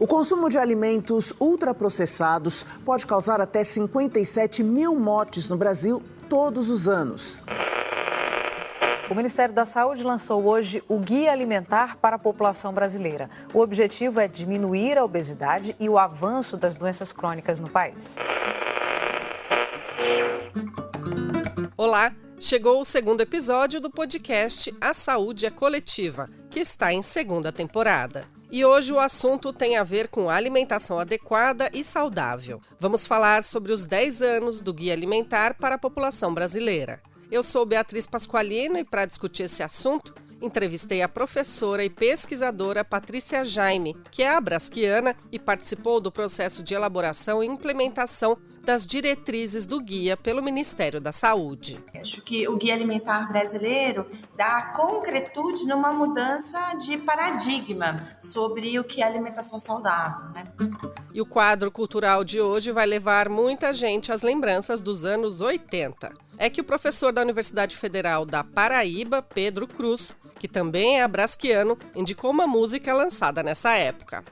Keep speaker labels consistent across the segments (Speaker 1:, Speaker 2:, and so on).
Speaker 1: O consumo de alimentos ultraprocessados pode causar até 57 mil mortes no Brasil todos os anos.
Speaker 2: O Ministério da Saúde lançou hoje o Guia Alimentar para a População Brasileira. O objetivo é diminuir a obesidade e o avanço das doenças crônicas no país.
Speaker 3: Olá, chegou o segundo episódio do podcast A Saúde é Coletiva, que está em segunda temporada. E hoje o assunto tem a ver com alimentação adequada e saudável. Vamos falar sobre os 10 anos do Guia Alimentar para a População Brasileira. Eu sou Beatriz Pasqualino e para discutir esse assunto, entrevistei a professora e pesquisadora Patrícia Jaime, que é abrasquiana e participou do processo de elaboração e implementação das diretrizes do guia pelo Ministério da Saúde.
Speaker 4: Acho que o Guia Alimentar brasileiro dá concretude numa mudança de paradigma sobre o que é alimentação saudável, né?
Speaker 3: E o quadro cultural de hoje vai levar muita gente às lembranças dos anos 80. É que o professor da Universidade Federal da Paraíba, Pedro Cruz, que também é abrasquiano, indicou uma música lançada nessa época.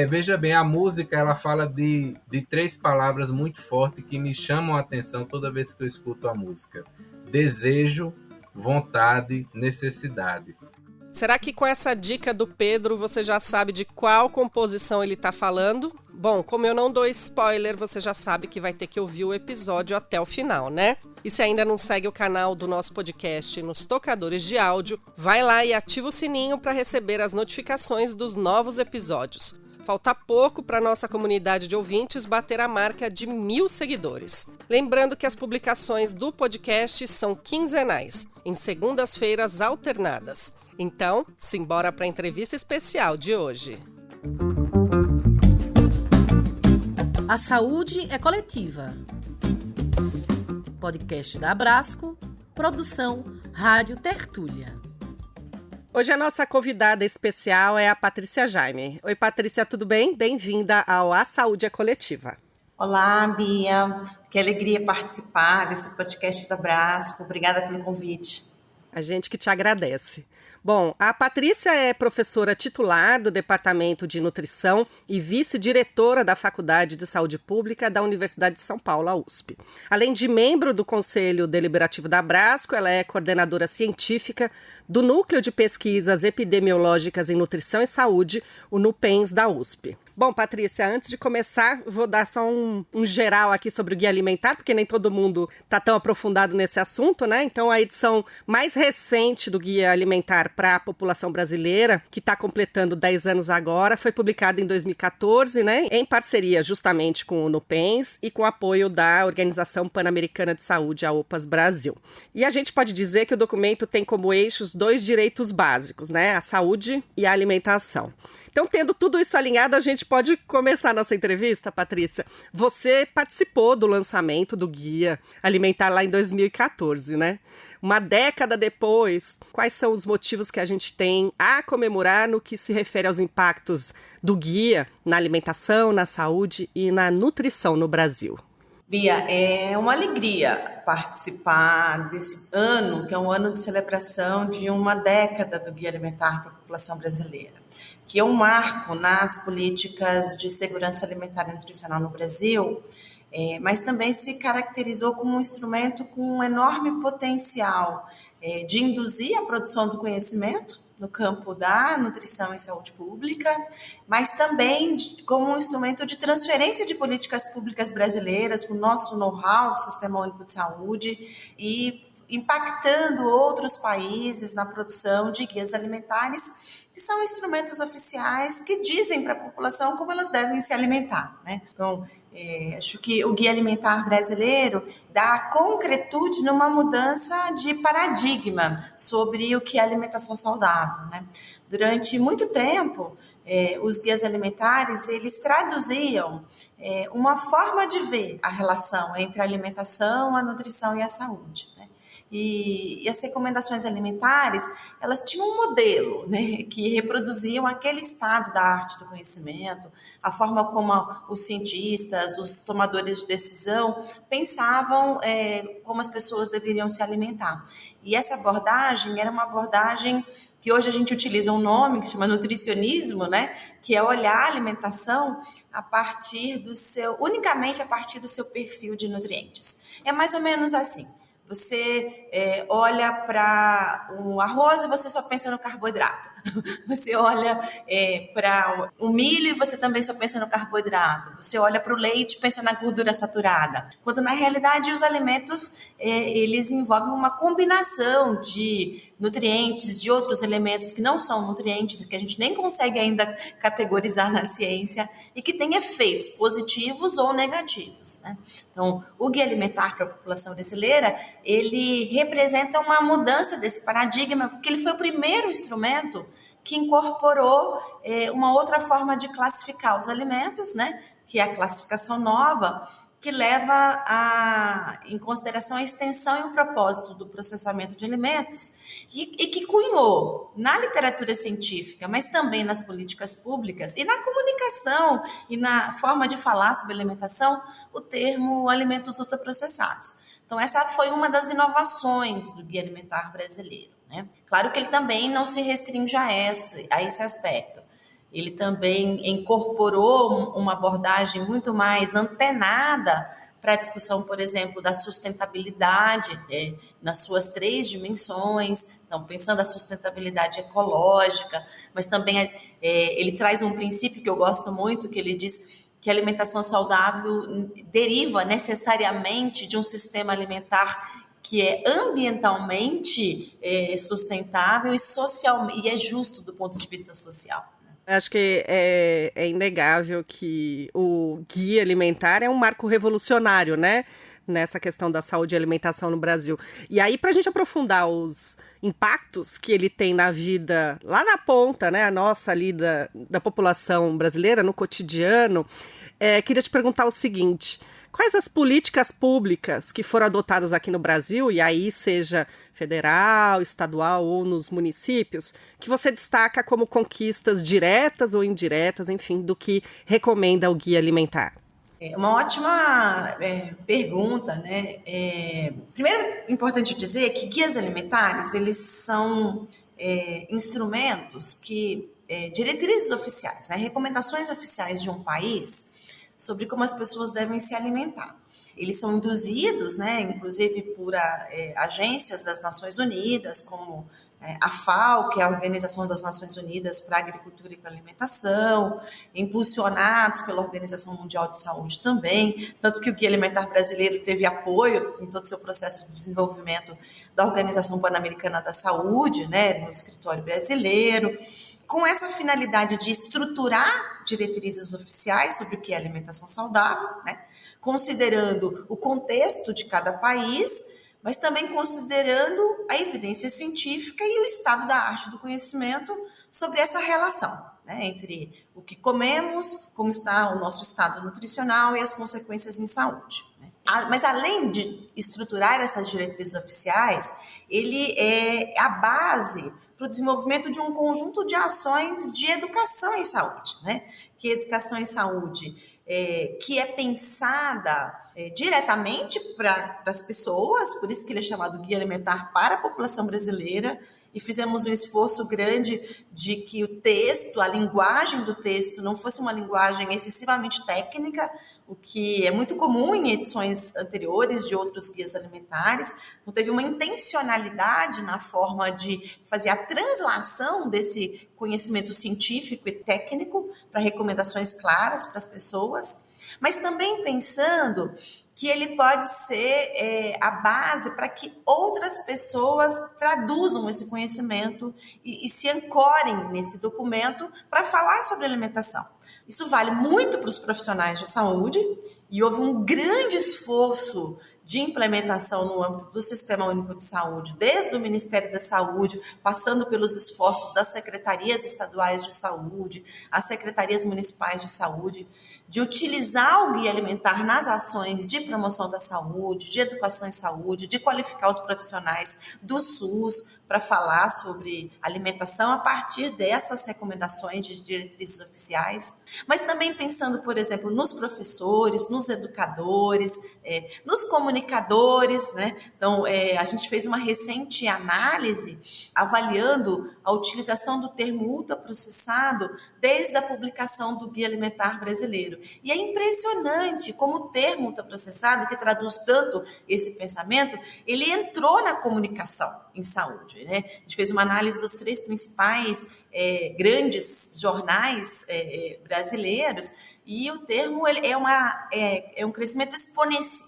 Speaker 5: Veja bem, a música ela fala de 3 palavras muito fortes que me chamam a atenção toda vez que eu escuto a música. Desejo, vontade, necessidade.
Speaker 3: Será que com essa dica do Pedro você já sabe de qual composição ele está falando? Bom, como eu não dou spoiler, você já sabe que vai ter que ouvir o episódio até o final, né? E se ainda não segue o canal do nosso podcast nos tocadores de áudio, vai lá e ativa o sininho para receber as notificações dos novos episódios. Falta pouco para nossa comunidade de ouvintes bater a marca de 1.000 seguidores. Lembrando que as publicações do podcast são quinzenais, em segundas-feiras alternadas. Então, simbora para a entrevista especial de hoje.
Speaker 6: A saúde é coletiva. Podcast da Abrasco, produção Rádio Tertúlia.
Speaker 3: Hoje a nossa convidada especial é a Patrícia Jaime. Oi, Patrícia, tudo bem? Bem-vinda ao A Saúde é Coletiva.
Speaker 4: Olá, Bia. Que alegria participar desse podcast da Abrasco. Obrigada pelo convite.
Speaker 3: A gente que te agradece. Bom, a Patrícia é professora titular do Departamento de Nutrição e vice-diretora da Faculdade de Saúde Pública da Universidade de São Paulo, a USP. Além de membro do Conselho Deliberativo da Abrasco, ela é coordenadora científica do Núcleo de Pesquisas Epidemiológicas em Nutrição e Saúde, o NUPENS da USP. Bom, Patrícia, antes de começar, vou dar só um geral aqui sobre o Guia Alimentar, porque nem todo mundo está tão aprofundado nesse assunto, né? Então, a edição mais recente do Guia Alimentar para a População Brasileira, que está completando 10 anos agora, foi publicada em 2014, né? Em parceria justamente com o NUPENS e com o apoio da Organização Pan-Americana de Saúde, a OPAS Brasil. E a gente pode dizer que o documento tem como eixos 2 direitos básicos, né? A saúde e a alimentação. Então, tendo tudo isso alinhado, a gente pode começar a nossa entrevista, Patrícia. Você participou do lançamento do Guia Alimentar lá em 2014, né? Uma década depois, quais são os motivos que a gente tem a comemorar no que se refere aos impactos do Guia na alimentação, na saúde e na nutrição no Brasil?
Speaker 4: Bia, é uma alegria participar desse ano, que é um ano de celebração de uma década do Guia Alimentar para a População Brasileira, que é um marco nas políticas de segurança alimentar e nutricional no Brasil, mas também se caracterizou como um instrumento com um enorme potencial de induzir a produção do conhecimento no campo da nutrição e saúde pública, mas também como um instrumento de transferência de políticas públicas brasileiras, com o nosso know-how do Sistema Único de Saúde e impactando outros países na produção de guias alimentares, que são instrumentos oficiais que dizem para a população como elas devem se alimentar, né? Então, acho que o Guia Alimentar brasileiro dá concretude numa mudança de paradigma sobre o que é alimentação saudável, né? Durante muito tempo, os guias alimentares, eles traduziam uma forma de ver a relação entre a alimentação, a nutrição e a saúde, né? E as recomendações alimentares, elas tinham um modelo, né, que reproduziam aquele estado da arte do conhecimento, a forma como os cientistas, os tomadores de decisão pensavam como as pessoas deveriam se alimentar. E essa abordagem era uma abordagem que hoje a gente utiliza um nome que se chama nutricionismo, né? Que é olhar a alimentação unicamente a partir do seu perfil de nutrientes. É mais ou menos assim. Você olha para um arroz e você só pensa no carboidrato. Você olha para o milho e você também só pensa no carboidrato. Você olha para o leite e pensa na gordura saturada. Quando, na realidade, os alimentos eles envolvem uma combinação de nutrientes, de outros elementos que não são nutrientes, que a gente nem consegue ainda categorizar na ciência e que têm efeitos positivos ou negativos, né? Então, o Guia Alimentar para a População Brasileira, ele representa uma mudança desse paradigma, porque ele foi o primeiro instrumento que incorporou uma outra forma de classificar os alimentos, né? Que é a classificação nova, que leva em consideração a extensão e o propósito do processamento de alimentos e que cunhou na literatura científica, mas também nas políticas públicas e na comunicação e na forma de falar sobre alimentação, o termo alimentos ultraprocessados. Então, essa foi uma das inovações do Guia Alimentar Brasileiro, né? Claro que ele também não se restringe a esse aspecto. Ele também incorporou uma abordagem muito mais antenada para a discussão, por exemplo, da sustentabilidade nas suas 3 dimensões. Então, pensando a sustentabilidade ecológica, mas também ele traz um princípio que eu gosto muito, que ele diz que a alimentação saudável deriva necessariamente de um sistema alimentar que é ambientalmente sustentável e é justo do ponto de vista social.
Speaker 3: Acho que é inegável que o Guia Alimentar é um marco revolucionário, né? Nessa questão da saúde e alimentação no Brasil. E aí, para a gente aprofundar os impactos que ele tem na vida, lá na ponta, né? A nossa ali da população brasileira, no cotidiano, queria te perguntar o seguinte: quais as políticas públicas que foram adotadas aqui no Brasil, e aí seja federal, estadual ou nos municípios, que você destaca como conquistas diretas ou indiretas, enfim, do que recomenda o Guia Alimentar?
Speaker 4: É uma ótima pergunta, né? Primeiro, é importante dizer que guias alimentares, eles são instrumentos diretrizes oficiais, né? Recomendações oficiais de um país sobre como as pessoas devem se alimentar. Eles são induzidos, né, inclusive por agências das Nações Unidas, como a FAO, que é a Organização das Nações Unidas para a Agricultura e para a Alimentação, impulsionados pela Organização Mundial de Saúde também, tanto que o Guia Alimentar Brasileiro teve apoio em todo o seu processo de desenvolvimento da Organização Pan-Americana da Saúde, né, no escritório brasileiro, com essa finalidade de estruturar diretrizes oficiais sobre o que é alimentação saudável, né, considerando o contexto de cada país, mas também considerando a evidência científica e o estado da arte do conhecimento sobre essa relação, né, entre o que comemos, como está o nosso estado nutricional e as consequências em saúde, né. Mas além de estruturar essas diretrizes oficiais, ele é a base para o desenvolvimento de um conjunto de ações de educação em saúde, né? Que educação em saúde que é pensada diretamente para as pessoas, por isso que ele é chamado Guia Alimentar para a População Brasileira, e fizemos um esforço grande de que o texto, a linguagem do texto, não fosse uma linguagem excessivamente técnica, o que é muito comum em edições anteriores de outros guias alimentares. Então, teve uma intencionalidade na forma de fazer a translação desse conhecimento científico e técnico para recomendações claras para as pessoas, mas também pensando que ele pode ser a base para que outras pessoas traduzam esse conhecimento e se ancorem nesse documento para falar sobre alimentação. Isso vale muito para os profissionais de saúde e houve um grande esforço de implementação no âmbito do Sistema Único de Saúde, desde o Ministério da Saúde, passando pelos esforços das secretarias estaduais de saúde, as secretarias municipais de saúde, de utilizar o guia alimentar nas ações de promoção da saúde, de educação em saúde, de qualificar os profissionais do SUS para falar sobre alimentação a partir dessas recomendações de diretrizes oficiais, mas também pensando, por exemplo, nos professores, nos educadores, nos comunicadores, né? Então, a gente fez uma recente análise avaliando a utilização do termo ultraprocessado desde a publicação do Guia Alimentar Brasileiro. E é impressionante como o termo ultraprocessado, que traduz tanto esse pensamento, ele entrou na comunicação em saúde, né? A gente fez uma análise dos 3 principais grandes jornais brasileiros e o termo é um crescimento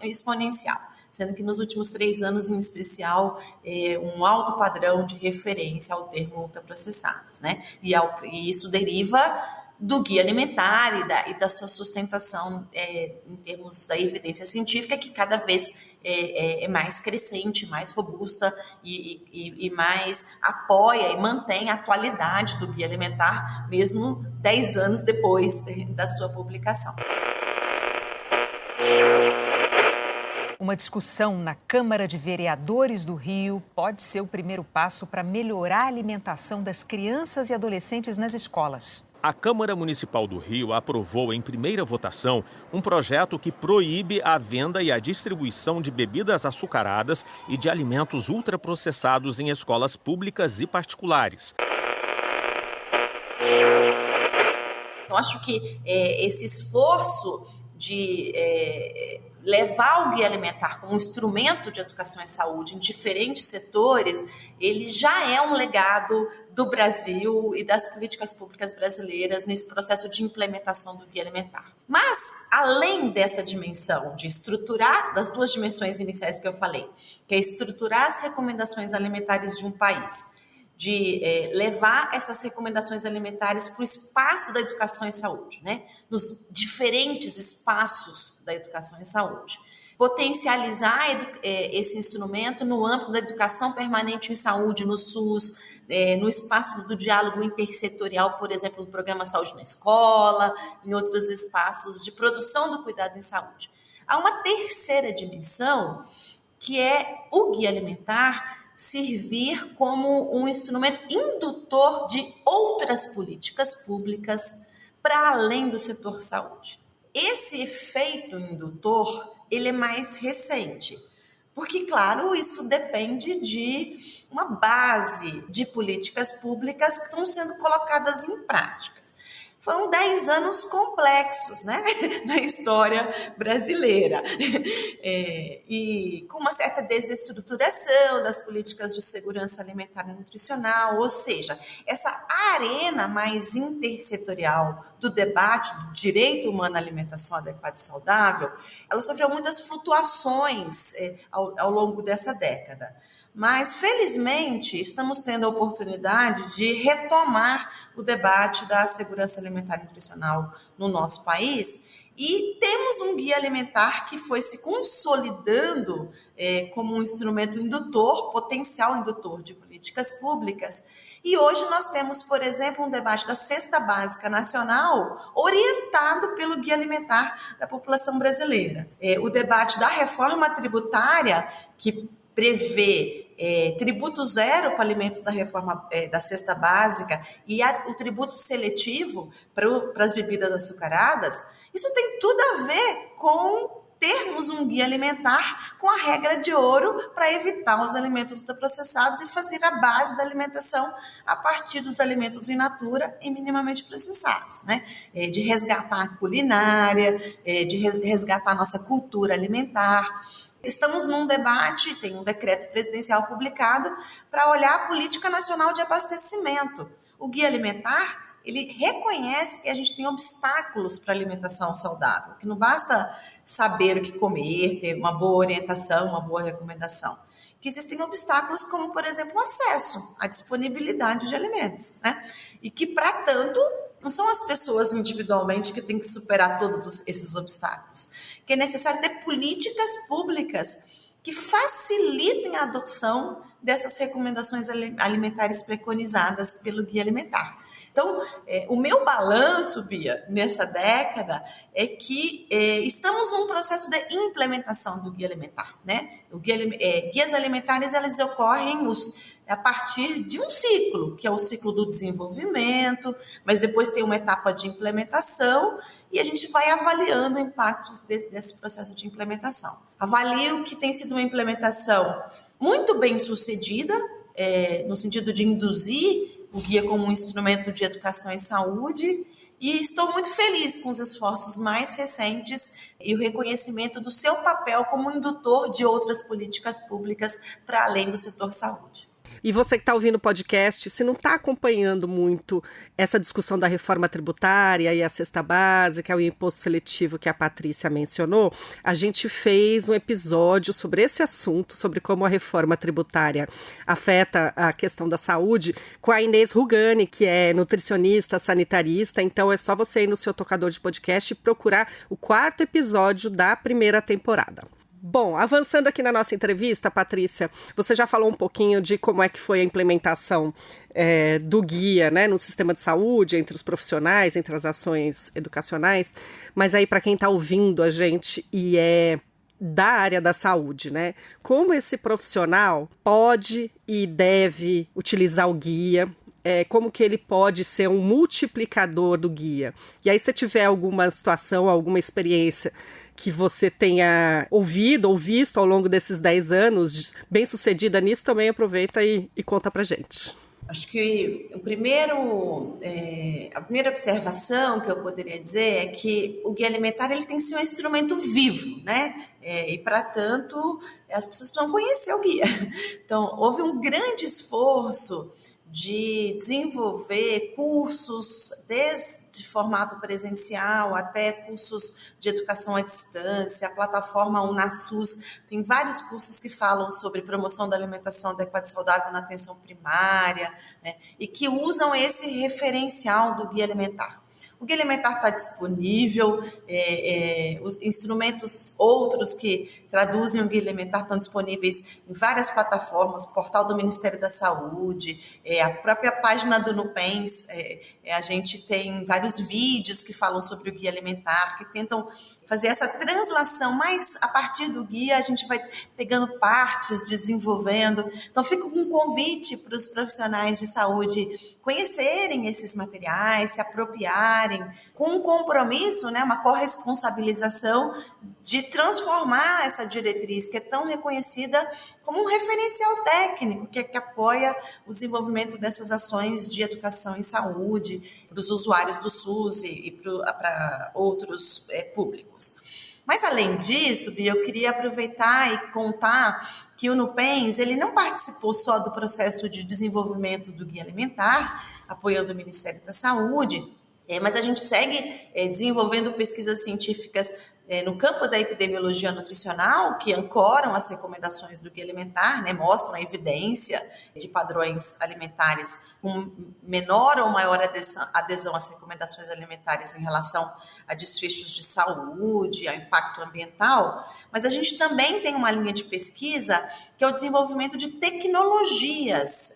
Speaker 4: exponencial, sendo que nos últimos 3 anos, em especial, um alto padrão de referência ao termo ultraprocessados, né? E isso deriva do guia alimentar e da sua sustentação em termos da evidência científica, que cada vez é mais crescente, mais robusta e mais apoia e mantém a atualidade do guia alimentar, mesmo 10 anos depois da sua publicação.
Speaker 7: Uma discussão na Câmara de Vereadores do Rio pode ser o primeiro passo para melhorar a alimentação das crianças e adolescentes nas escolas.
Speaker 8: A Câmara Municipal do Rio aprovou em primeira votação um projeto que proíbe a venda e a distribuição de bebidas açucaradas e de alimentos ultraprocessados em escolas públicas e particulares.
Speaker 4: Eu acho que esse esforço de levar o guia alimentar como um instrumento de educação e saúde em diferentes setores, ele já é um legado do Brasil e das políticas públicas brasileiras nesse processo de implementação do guia alimentar. Mas, além dessa dimensão de estruturar, das 2 dimensões iniciais que eu falei, que é estruturar as recomendações alimentares de um país, de levar essas recomendações alimentares para o espaço da educação e saúde, né? Nos diferentes espaços da educação e saúde. Potencializar esse instrumento no âmbito da educação permanente em saúde, no SUS, no espaço do diálogo intersetorial, por exemplo, no programa Saúde na Escola, em outros espaços de produção do cuidado em saúde. Há uma terceira dimensão, que é o guia alimentar servir como um instrumento indutor de outras políticas públicas para além do setor saúde. Esse efeito indutor, ele é mais recente, porque, claro, isso depende de uma base de políticas públicas que estão sendo colocadas em prática. Foram 10 anos complexos, né, na história brasileira, e com uma certa desestruturação das políticas de segurança alimentar e nutricional, ou seja, essa arena mais intersetorial do debate do direito humano à alimentação adequada e saudável, ela sofreu muitas flutuações ao longo dessa década. Mas, felizmente, estamos tendo a oportunidade de retomar o debate da segurança alimentar e nutricional no nosso país e temos um guia alimentar que foi se consolidando como um instrumento indutor, potencial indutor de políticas públicas. E hoje nós temos, por exemplo, um debate da Cesta Básica Nacional orientado pelo Guia Alimentar da população brasileira. O debate da reforma tributária, que prevê tributo zero para alimentos da reforma da cesta básica e o tributo seletivo para as bebidas açucaradas, isso tem tudo a ver com termos um guia alimentar com a regra de ouro para evitar os alimentos ultraprocessados e fazer a base da alimentação a partir dos alimentos in natura e minimamente processados, né? De resgatar a culinária, de resgatar a nossa cultura alimentar. Estamos num debate, tem um decreto presidencial publicado para olhar a política nacional de abastecimento. O guia alimentar, ele reconhece que a gente tem obstáculos para a alimentação saudável, que não basta saber o que comer, ter uma boa orientação, uma boa recomendação. Que existem obstáculos como, por exemplo, o acesso à disponibilidade de alimentos, né? E que, para tanto, não são as pessoas individualmente que têm que superar todos esses obstáculos. Que é necessário ter políticas públicas que facilitem a adoção dessas recomendações alimentares preconizadas pelo Guia Alimentar. Então, o meu balanço, Bia, nessa década, é que estamos num processo de implementação do Guia Alimentar, né? Guias alimentares, elas ocorrem a partir de um ciclo, que é o ciclo do desenvolvimento, mas depois tem uma etapa de implementação e a gente vai avaliando o impacto desse processo de implementação. Avalio que tem sido uma implementação muito bem sucedida, no sentido de induzir o guia como um instrumento de educação em saúde, e estou muito feliz com os esforços mais recentes e o reconhecimento do seu papel como indutor de outras políticas públicas para além do setor saúde.
Speaker 3: E você que está ouvindo o podcast, se não está acompanhando muito essa discussão da reforma tributária e a cesta básica, o imposto seletivo que a Patrícia mencionou, a gente fez um episódio sobre esse assunto, sobre como a reforma tributária afeta a questão da saúde, com a Inês Rugani, que é nutricionista, sanitarista. Então é só você ir no seu tocador de podcast e procurar o 4º episódio da primeira temporada. Bom, avançando aqui na nossa entrevista, Patrícia, você já falou um pouquinho de como é que foi a implementação do guia, né, no sistema de saúde, entre os profissionais, entre as ações educacionais, mas aí para quem está ouvindo a gente e é da área da saúde, né, como esse profissional pode e deve utilizar o guia, como que ele pode ser um multiplicador do guia. E aí, se tiver alguma situação, alguma experiência que você tenha ouvido ou visto ao longo desses 10 anos, bem sucedida nisso, também aproveita e conta pra gente.
Speaker 4: Acho que a primeira observação que eu poderia dizer é que o guia alimentar ele tem que ser um instrumento vivo, né? E, para tanto, as pessoas precisam conhecer o guia. Então, houve um grande esforço de desenvolver cursos desde formato presencial até cursos de educação à distância. A plataforma UnaSUS tem vários cursos que falam sobre promoção da alimentação adequada e saudável na atenção primária, né, e que usam esse referencial do guia alimentar. O guia alimentar está disponível, os instrumentos outros que traduzem o guia alimentar estão disponíveis em várias plataformas, portal do Ministério da Saúde, a própria página do Nupens, a gente tem vários vídeos que falam sobre o guia alimentar, que tentam fazer essa translação, mas a partir do guia a gente vai pegando partes, desenvolvendo. Então fica um convite para os profissionais de saúde conhecerem esses materiais, se apropriarem, com um compromisso, né, uma corresponsabilização de transformar essa diretriz que é tão reconhecida como um referencial técnico que apoia o desenvolvimento dessas ações de educação em saúde para os usuários do SUS e para outros públicos. Mas, além disso, Bia, eu queria aproveitar e contar que o Nupens ele não participou só do processo de desenvolvimento do Guia Alimentar, apoiando o Ministério da Saúde, mas a gente segue desenvolvendo pesquisas científicas no campo da epidemiologia nutricional, que ancoram as recomendações do Guia Alimentar, né, mostram a evidência de padrões alimentares com menor ou maior adesão às recomendações alimentares em relação a desfechos de saúde, ao impacto ambiental, mas a gente também tem uma linha de pesquisa que é o desenvolvimento de tecnologias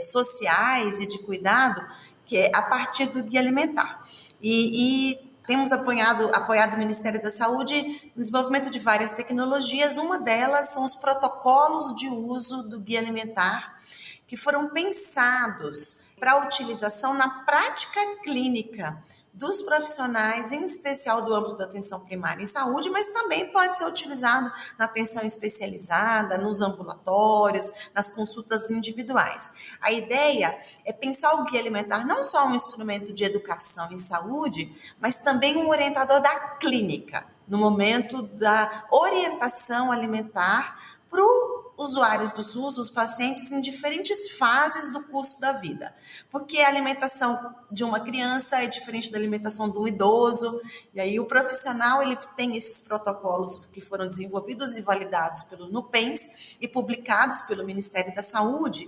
Speaker 4: sociais e de cuidado, que é a partir do Guia Alimentar. E temos apoiado o Ministério da Saúde no desenvolvimento de várias tecnologias. Uma delas são os protocolos de uso do Guia Alimentar, que foram pensados para a utilização na prática clínica dos profissionais, em especial do âmbito da atenção primária em saúde, mas também pode ser utilizado na atenção especializada, nos ambulatórios, nas consultas individuais. A ideia é pensar o Guia Alimentar não só um instrumento de educação em saúde, mas também um orientador da clínica, no momento da orientação alimentar para os usuários do SUS, os pacientes em diferentes fases do curso da vida. Porque a alimentação de uma criança é diferente da alimentação de um idoso, e aí o profissional ele tem esses protocolos que foram desenvolvidos e validados pelo Nupens e publicados pelo Ministério da Saúde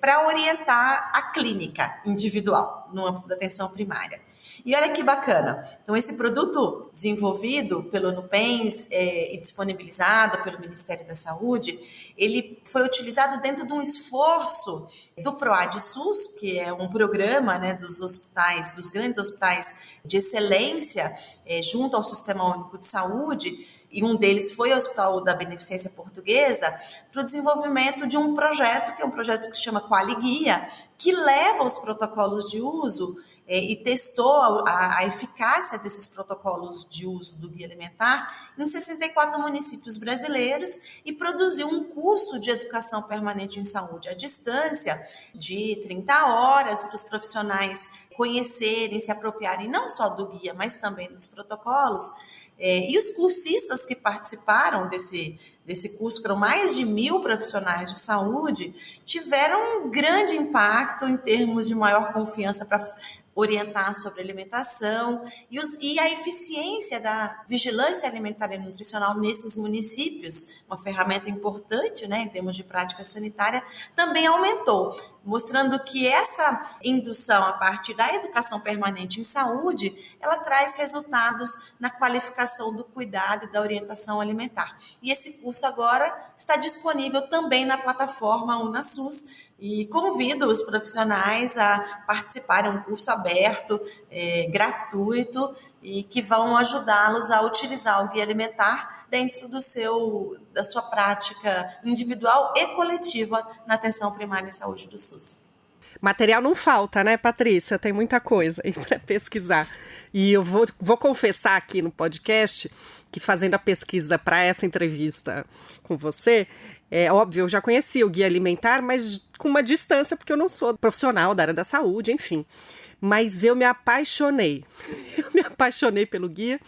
Speaker 4: para orientar a clínica individual no âmbito da atenção primária. E olha que bacana, então esse produto desenvolvido pelo Nupens e disponibilizado pelo Ministério da Saúde, ele foi utilizado dentro de um esforço do PROAD SUS, que é um programa, né, dos hospitais, dos grandes hospitais de excelência junto ao Sistema Único de Saúde, e um deles foi o Hospital da Beneficência Portuguesa, para o desenvolvimento de um projeto, que é um projeto que se chama QualiGuia, que leva os protocolos de uso e testou a eficácia desses protocolos de uso do guia alimentar em 64 municípios brasileiros e produziu um curso de educação permanente em saúde à distância de 30 horas para os profissionais conhecerem, se apropriarem não só do guia, mas também dos protocolos. E os cursistas que participaram desse curso, foram mais de 1.000 profissionais de saúde, tiveram um grande impacto em termos de maior confiança para orientar sobre alimentação e a eficiência da vigilância alimentar e nutricional nesses municípios, uma ferramenta importante, né, em termos de prática sanitária, também aumentou, mostrando que essa indução a partir da educação permanente em saúde, ela traz resultados na qualificação do cuidado e da orientação alimentar. E esse curso agora está disponível também na plataforma UnaSUS, e convido os profissionais a participarem, é um curso aberto, gratuito, e que vão ajudá-los a utilizar o guia alimentar dentro da sua prática individual e coletiva na atenção primária em saúde do SUS.
Speaker 3: Material não falta, né, Patrícia? Tem muita coisa aí para pesquisar. E eu vou confessar aqui no podcast que, fazendo a pesquisa para essa entrevista com você, óbvio, eu já conhecia o guia alimentar, mas com uma distância, porque eu não sou profissional da área da saúde, enfim. Mas eu me apaixonei. Eu me apaixonei pelo guia,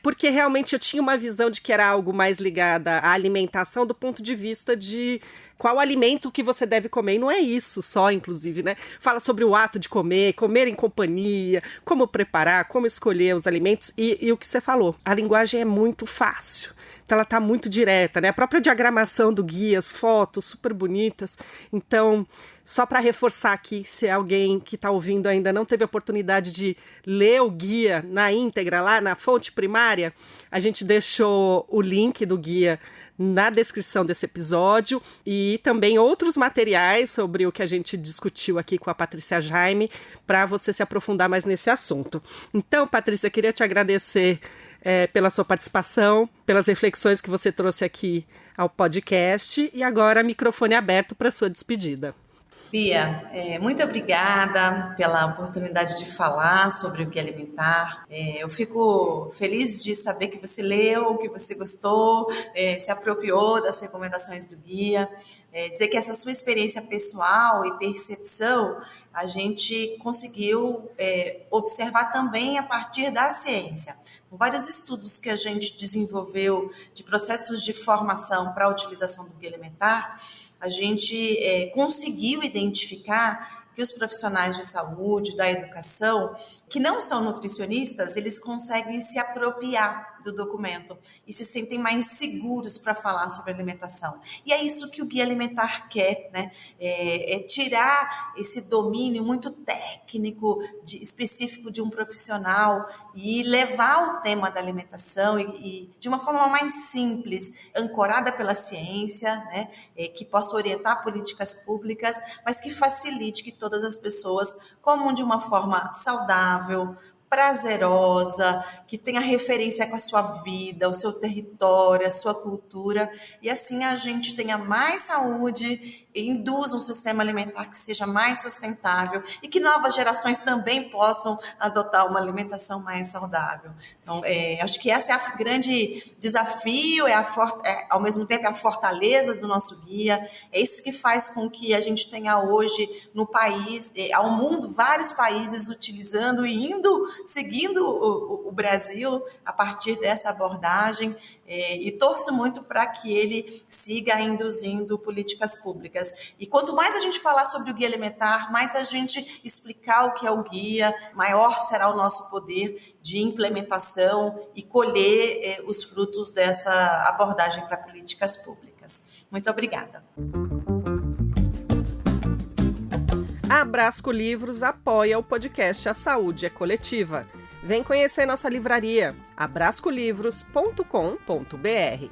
Speaker 3: porque realmente eu tinha uma visão de que era algo mais ligado à alimentação do ponto de vista de qual alimento que você deve comer. E não é isso só, inclusive, né? Fala sobre o ato de comer em companhia, como preparar, como escolher os alimentos. E o que você falou, a linguagem é muito fácil. Então ela está muito direta, né? A própria diagramação do guia, as fotos super bonitas. Então, só para reforçar aqui, se alguém que está ouvindo ainda não teve a oportunidade de ler o guia na íntegra, lá na fonte primária, a gente deixou o link do guia na descrição desse episódio e também outros materiais sobre o que a gente discutiu aqui com a Patrícia Jaime, para você se aprofundar mais nesse assunto. Então, Patrícia, queria te agradecer pela sua participação, pelas reflexões que você trouxe aqui ao podcast, e agora microfone aberto para sua despedida.
Speaker 4: Bia, muito obrigada pela oportunidade de falar sobre o guia alimentar. Eu fico feliz de saber que você leu, que você gostou, se apropriou das recomendações do guia. Dizer que essa sua experiência pessoal e percepção a gente conseguiu observar também a partir da ciência. Com vários estudos que a gente desenvolveu de processos de formação para a utilização do guia alimentar, a gente conseguiu identificar que os profissionais de saúde, da educação, que não são nutricionistas, eles conseguem se apropriar do documento e se sentem mais seguros para falar sobre alimentação. E é isso que o guia alimentar quer, né? É tirar esse domínio muito técnico, específico de um profissional e levar o tema da alimentação e de uma forma mais simples, ancorada pela ciência, né? Que possa orientar políticas públicas, mas que facilite que todas as pessoas comam de uma forma saudável, prazerosa, que tenha referência com a sua vida, o seu território, a sua cultura, e assim a gente tenha mais saúde e induza um sistema alimentar que seja mais sustentável e que novas gerações também possam adotar uma alimentação mais saudável. Então, acho que esse é o grande desafio, ao mesmo tempo a fortaleza do nosso guia, é isso que faz com que a gente tenha hoje no país, ao mundo, vários países utilizando e seguindo o Brasil a partir dessa abordagem, e torço muito para que ele siga induzindo políticas públicas. E quanto mais a gente falar sobre o guia alimentar, mais a gente explicar o que é o guia, maior será o nosso poder de implementação e colher os frutos dessa abordagem para políticas públicas. Muito obrigada.
Speaker 3: A Abrasco Livros apoia o podcast A Saúde é Coletiva. Vem conhecer nossa livraria, abrascolivros.com.br.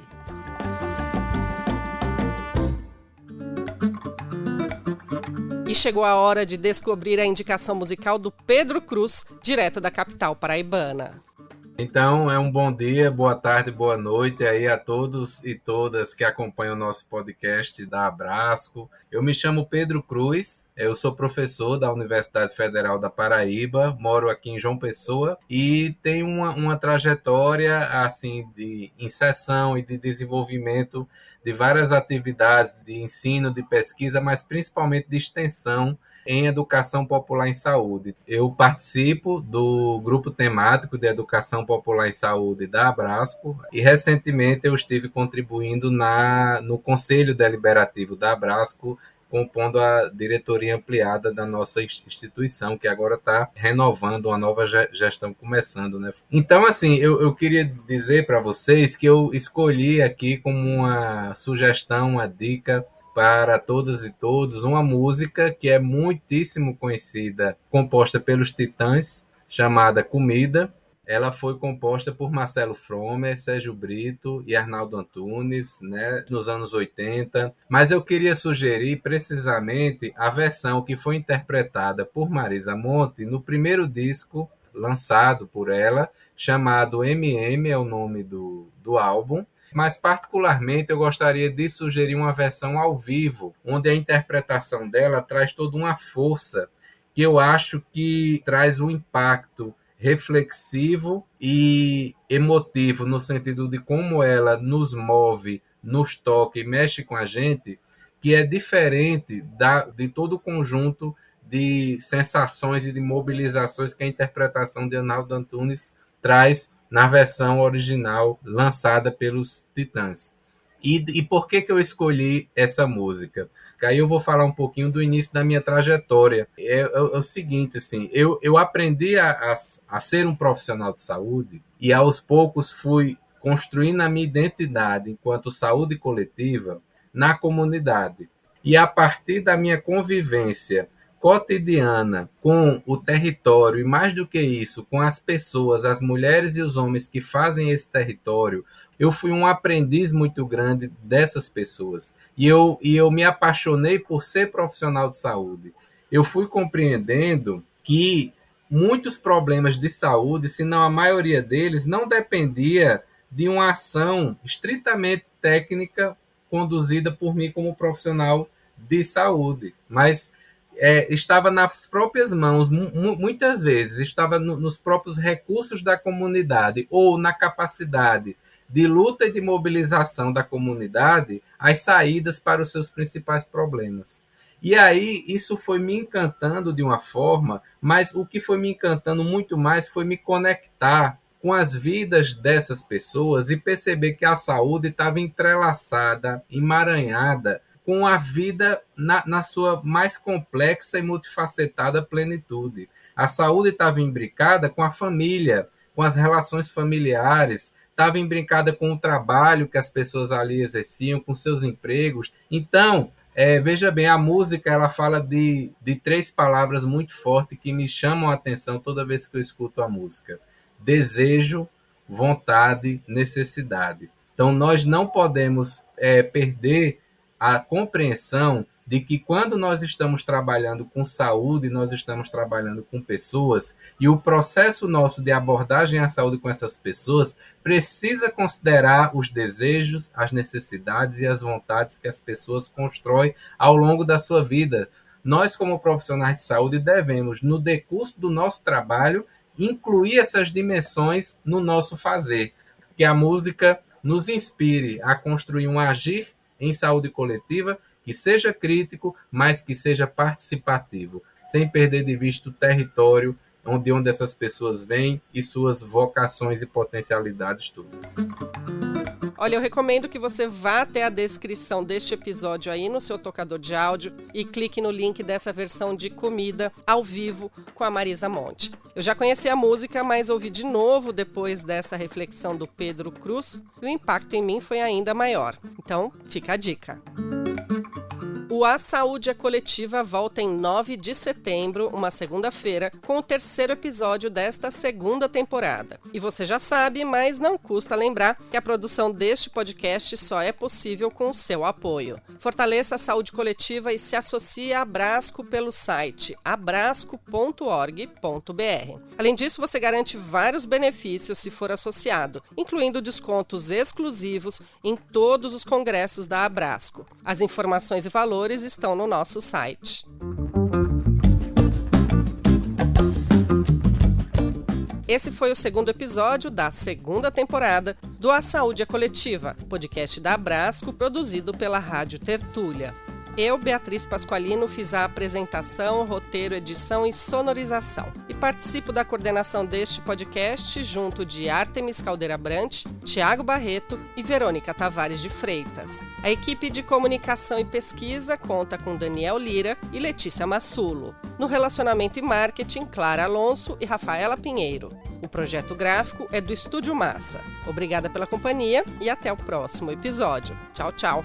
Speaker 3: E chegou a hora de descobrir a indicação musical do Pedro Cruz, direto da capital paraibana.
Speaker 5: Então, é um bom dia, boa tarde, boa noite aí a todos e todas que acompanham o nosso podcast da Abrasco. Eu me chamo Pedro Cruz, eu sou professor da Universidade Federal da Paraíba, moro aqui em João Pessoa e tenho uma trajetória assim, de inserção e de desenvolvimento de várias atividades de ensino, de pesquisa, mas principalmente de extensão em Educação Popular em Saúde. Eu participo do grupo temático de Educação Popular em Saúde da Abrasco e recentemente eu estive contribuindo no Conselho Deliberativo da Abrasco, compondo a diretoria ampliada da nossa instituição, que agora está renovando uma nova gestão começando, né? Então, assim, eu queria dizer para vocês que eu escolhi aqui como uma sugestão, uma dica para todas e todos, uma música que é muitíssimo conhecida, composta pelos Titãs, chamada Comida. Ela foi composta por Marcelo Fromer, Sérgio Brito e Arnaldo Antunes, né, nos anos 80. Mas eu queria sugerir precisamente a versão que foi interpretada por Marisa Monte no primeiro disco lançado por ela, chamado MM, é o nome do álbum. Mas, particularmente, eu gostaria de sugerir uma versão ao vivo, onde a interpretação dela traz toda uma força que eu acho que traz um impacto reflexivo e emotivo, no sentido de como ela nos move, nos toca e mexe com a gente, que é diferente de todo o conjunto de sensações e de mobilizações que a interpretação de Arnaldo Antunes traz na versão original lançada pelos Titãs. E por que eu escolhi essa música? Aí eu vou falar um pouquinho do início da minha trajetória. É o seguinte, assim, eu aprendi a ser um profissional de saúde e aos poucos fui construindo a minha identidade enquanto saúde coletiva na comunidade. E a partir da minha convivência cotidiana com o território e, mais do que isso, com as pessoas, as mulheres e os homens que fazem esse território, eu fui um aprendiz muito grande dessas pessoas. E eu me apaixonei por ser profissional de saúde. Eu fui compreendendo que muitos problemas de saúde, se não a maioria deles, não dependia de uma ação estritamente técnica conduzida por mim como profissional de saúde, mas estava nas próprias mãos, muitas vezes, estava nos próprios recursos da comunidade ou na capacidade de luta e de mobilização da comunidade as saídas para os seus principais problemas. E aí isso foi me encantando de uma forma, mas o que foi me encantando muito mais foi me conectar com as vidas dessas pessoas e perceber que a saúde estava entrelaçada, emaranhada, com a vida na sua mais complexa e multifacetada plenitude. A saúde estava imbricada com a família, com as relações familiares, estava imbricada com o trabalho que as pessoas ali exerciam, com seus empregos. Então, veja bem, a música ela fala de 3 palavras muito fortes que me chamam a atenção toda vez que eu escuto a música: desejo, vontade, necessidade. Então, nós não podemos perder a compreensão de que quando nós estamos trabalhando com saúde, nós estamos trabalhando com pessoas, e o processo nosso de abordagem à saúde com essas pessoas precisa considerar os desejos, as necessidades e as vontades que as pessoas constroem ao longo da sua vida. Nós, como profissionais de saúde, devemos, no decurso do nosso trabalho, incluir essas dimensões no nosso fazer, que a música nos inspire a construir um agir em saúde coletiva que seja crítico, mas que seja participativo, sem perder de vista o território onde essas pessoas vêm e suas vocações e potencialidades todas.
Speaker 3: Olha, eu recomendo que você vá até a descrição deste episódio aí no seu tocador de áudio e clique no link dessa versão de Comida ao vivo com a Marisa Monte. Eu já conheci a música, mas ouvi de novo depois dessa reflexão do Pedro Cruz e o impacto em mim foi ainda maior. Então, fica a dica. O A Saúde é Coletiva volta em 9 de setembro, uma segunda-feira, com o 3º episódio desta segunda temporada. E você já sabe, mas não custa lembrar que a produção deste podcast só é possível com o seu apoio. Fortaleça a saúde coletiva e se associe à Abrasco pelo site abrasco.org.br. Além disso, você garante vários benefícios se for associado, incluindo descontos exclusivos em todos os congressos da Abrasco. As informações e valores estão no nosso site. Esse foi o 2º episódio da segunda temporada do A Saúde é Coletiva, podcast da Abrasco, produzido pela Rádio Tertúlia. Eu, Beatriz Pasqualino, fiz a apresentação, roteiro, edição e sonorização. E participo da coordenação deste podcast junto de Artemis Caldeira Brant, Tiago Barreto e Verônica Tavares de Freitas. A equipe de comunicação e pesquisa conta com Daniel Lira e Letícia Massulo. No relacionamento e marketing, Clara Alonso e Rafaela Pinheiro. O projeto gráfico é do Estúdio Massa. Obrigada pela companhia e até o próximo episódio. Tchau, tchau.